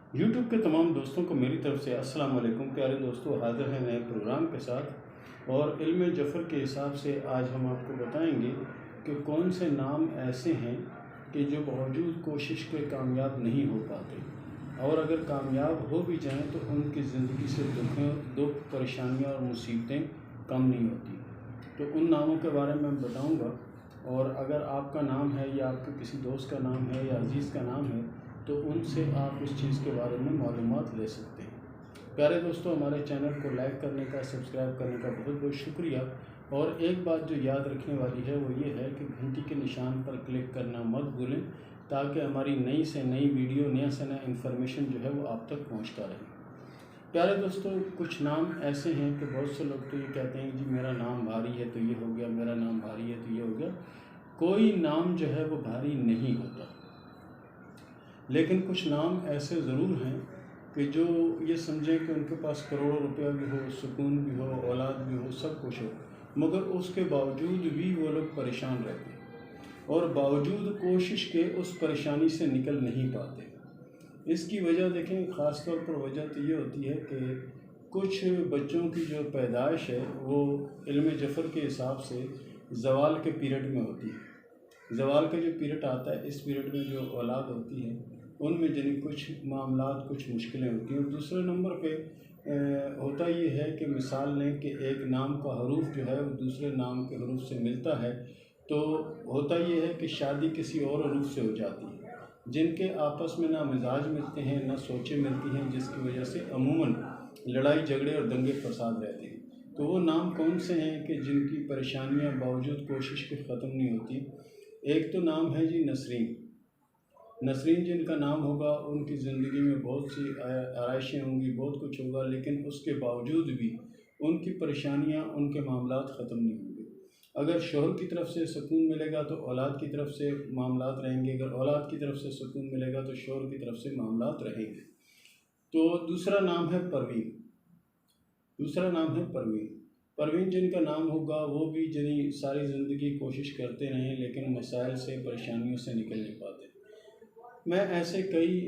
YouTube के तमाम दोस्तों को मेरी तरफ से अस्सलाम वालेकुम। प्यारे दोस्तों, हाज़िर हैं नए प्रोग्राम के साथ और इल्म जफ़र के हिसाब से आज हम आपको बताएंगे कि कौन से नाम ऐसे हैं कि जो बावजूद कोशिश के कामयाब नहीं हो पाते, और अगर कामयाब हो भी जाएं तो उनकी ज़िंदगी से दुख परेशानियां और मुसीबतें कम नहीं होती। तो उन नामों के बारे में मैं बताऊंगा, और अगर आपका नाम है या आपके किसी दोस्त का नाम है या अजीज़ का नाम है तो उनसे आप इस चीज़ के बारे में मालूमात ले सकते हैं। प्यारे दोस्तों, हमारे चैनल को लाइक करने का, सब्सक्राइब करने का बहुत बहुत शुक्रिया। और एक बात जो याद रखने वाली है वो ये है कि घंटी के निशान पर क्लिक करना मत भूलें, ताकि हमारी नई से नई वीडियो, नया से नया इन्फॉर्मेशन जो है वो आप तक पहुंचता रहे। प्यारे दोस्तों, कुछ नाम ऐसे हैं कि बहुत से लोग तो ये कहते हैं जी मेरा नाम भारी है तो ये हो गया, मेरा नाम भारी है तो ये हो गया। कोई नाम जो है वो भारी नहीं होता, लेकिन कुछ नाम ऐसे ज़रूर हैं कि जो ये समझें कि उनके पास करोड़ों रुपया भी हो, सुकून भी हो, औलाद भी हो, सब कुछ हो, मगर उसके बावजूद भी वो लोग परेशान रहते हैं और बावजूद कोशिश के उस परेशानी से निकल नहीं पाते। इसकी वजह देखें, ख़ास तौर पर वजह तो ये होती है कि कुछ बच्चों की जो पैदाइश है वो इल्म जफ़र के हिसाब से ज़वाल के पीरियड में होती है। ज़वाल का जो पीरियड आता है, इस पीरियड में जो औलाद होती है उनमें जिन कुछ मामलात, कुछ मुश्किलें होती हैं। और दूसरे नंबर पे होता ये है कि मिसाल लें कि एक नाम का हरूफ जो है वो दूसरे नाम के हरूफ से मिलता है, तो होता ये है कि शादी किसी और हरूफ से हो जाती है, जिनके आपस में ना मिजाज मिलते हैं, ना सोचें मिलती हैं, जिसकी वजह से अमूमन लड़ाई झगड़े और दंगे फसाद रहते हैं। तो वो नाम कौन से हैं कि जिनकी परेशानियां बावजूद कोशिश के ख़त्म नहीं होती? एक तो नाम है जी नसरीन। नसरीन जिनका नाम होगा उनकी ज़िंदगी में बहुत सी आराइशें होंगी, बहुत कुछ होगा, लेकिन उसके बावजूद भी उनकी परेशानियां, उनके मामलात ख़त्म नहीं होंगे। अगर शोहर की तरफ से सुकून मिलेगा तो औलाद की तरफ से मामलात रहेंगे, अगर औलाद की तरफ से सुकून मिलेगा तो शोहर की तरफ से मामलात रहेंगे। तो दूसरा नाम है परवीन। दूसरा नाम है परवीन। परवीन जिनका नाम होगा वो भी जिन्हें सारी ज़िंदगी कोशिश करते रहें, लेकिन मसाइल से, परेशानियों से निकल नहीं पाते। मैं ऐसे कई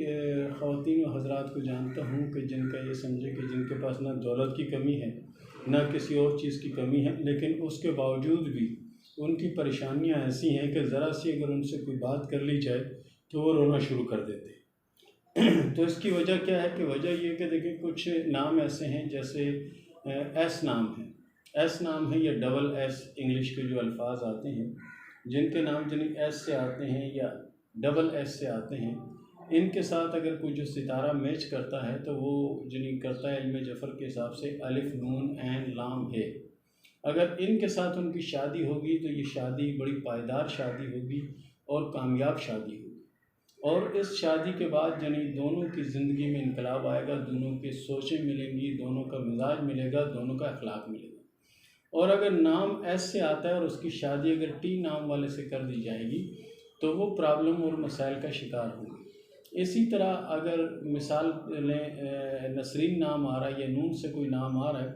ख़वातीन व हज़रात को जानता हूँ कि जिनका ये समझे कि जिनके पास ना दौलत की कमी है, ना किसी और चीज़ की कमी है, लेकिन उसके बावजूद भी उनकी परेशानियाँ ऐसी हैं कि ज़रा सी अगर उनसे कोई बात कर ली जाए तो वो रोना शुरू कर देते हैं। तो इसकी वजह क्या है कि वजह ये कि देखिए, कुछ नाम ऐसे हैं जैसे एस नाम है। एस नाम है या डबल एस, इंग्लिश के जो अल्फाज आते हैं, जिनके नाम जिन्हें एस से आते हैं या डबल एस से आते हैं, इनके साथ अगर कोई जो सितारा मैच करता है तो वो जिन्हें करता है इल्म जफ़र के हिसाब से अलिफ, नून, ऐन, लाम है। अगर इनके साथ उनकी शादी होगी तो ये शादी बड़ी पायदार शादी होगी और कामयाब शादी होगी, और इस शादी के बाद यानी दोनों की ज़िंदगी में इनकलाब आएगा, दोनों की सोचें मिलेंगी, दोनों का मिजाज मिलेगा, दोनों का अखलाक मिलेगा। और अगर नाम एस से आता है और उसकी शादी अगर टी नाम वाले से कर दी जाएगी तो वो प्रॉब्लम और मसाइल का शिकार होंगे। इसी तरह अगर मिसाल लें, नसरीन नाम आ रहा है या नून से कोई नाम आ रहा है,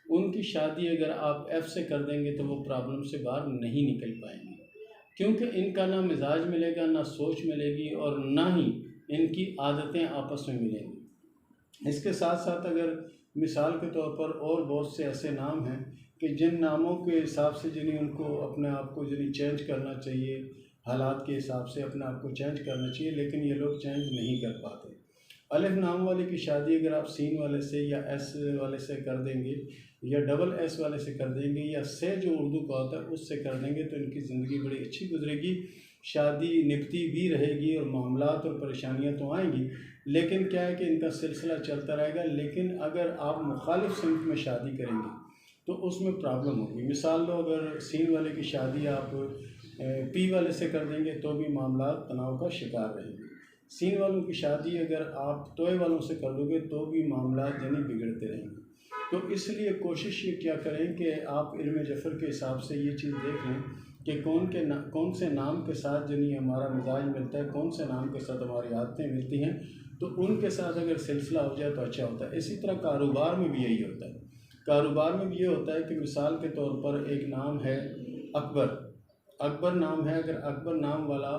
उनकी शादी अगर आप एफ़ से कर देंगे तो वो प्रॉब्लम से बाहर नहीं निकल पाएंगे, क्योंकि इनका ना मिजाज मिलेगा, ना सोच मिलेगी, और ना ही इनकी आदतें आपस में मिलेंगी। इसके साथ साथ अगर मिसाल के तौर पर और बहुत से ऐसे नाम हैं कि जिन नामों के हिसाब से जिन्हें उनको अपने आप को जिन्हें चेंज करना चाहिए, हालात के हिसाब से अपने आप को चेंज करना चाहिए, लेकिन ये लोग चेंज नहीं कर पाते। अलिफ नाम वाले की शादी अगर आप सीन वाले से या एस वाले से कर देंगे या डबल एस वाले से कर देंगे या से जो उर्दू का होता है उससे कर देंगे तो इनकी ज़िंदगी बड़ी अच्छी गुजरेगी, शादी निपती भी रहेगी और मामलात और परेशानियां तो आएंगी, लेकिन क्या है कि इनका सिलसिला चलता रहेगा। लेकिन अगर आप मुखालिफ सिमत में शादी करेंगे तो उसमें प्रॉब्लम होगी। मिसाल लो, अगर सीन वाले की शादी आप पी वाले से कर देंगे तो भी मामला तनाव का शिकार रहेंगे। सीन वालों की शादी अगर आप तोय वालों से कर दोगे तो भी मामला यानी बिगड़ते रहेंगे। तो इसलिए कोशिश ये क्या करें कि आप इल्म जफ़र के हिसाब से ये चीज़ देख लें कि कौन से नाम के साथ यानी हमारा मिजाज मिलता है, कौन से नाम के साथ हमारी आदतें मिलती हैं, तो उनके साथ अगर सिलसिला हो जाए तो अच्छा होता है। इसी तरह कारोबार में भी यही होता है। कारोबार में भी ये होता है कि मिसाल के तौर पर एक नाम है अकबर। अकबर नाम है, अगर अकबर नाम वाला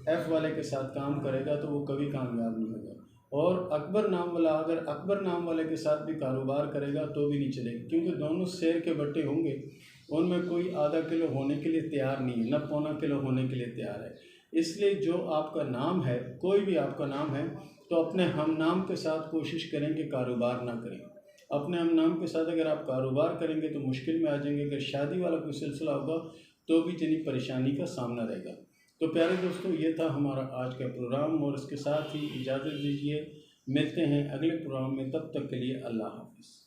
एफ़ वाले के साथ काम करेगा तो वो कभी कामयाब नहीं होगा। और अकबर नाम वाला अगर अकबर नाम वाले के साथ भी कारोबार करेगा तो भी नहीं चलेगा, क्योंकि दोनों शेर के बट्टे होंगे, उनमें कोई आधा किलो होने के लिए तैयार नहीं है, न पौना किलो होने के लिए तैयार है। इसलिए जो आपका नाम है, कोई भी आपका नाम है, तो अपने हम नाम के साथ कोशिश करें कि कारोबार ना करें। अपने हम नाम के साथ अगर आप कारोबार करेंगे तो मुश्किल में आ जाएंगे। अगर शादी वाला कोई सिलसिला होगा तो भी इतनी परेशानी का सामना रहेगा। तो प्यारे दोस्तों, ये था हमारा आज का प्रोग्राम और इसके साथ ही इजाज़त दीजिए। मिलते हैं अगले प्रोग्राम में, तब तक के लिए अल्लाह हाफ़िज़।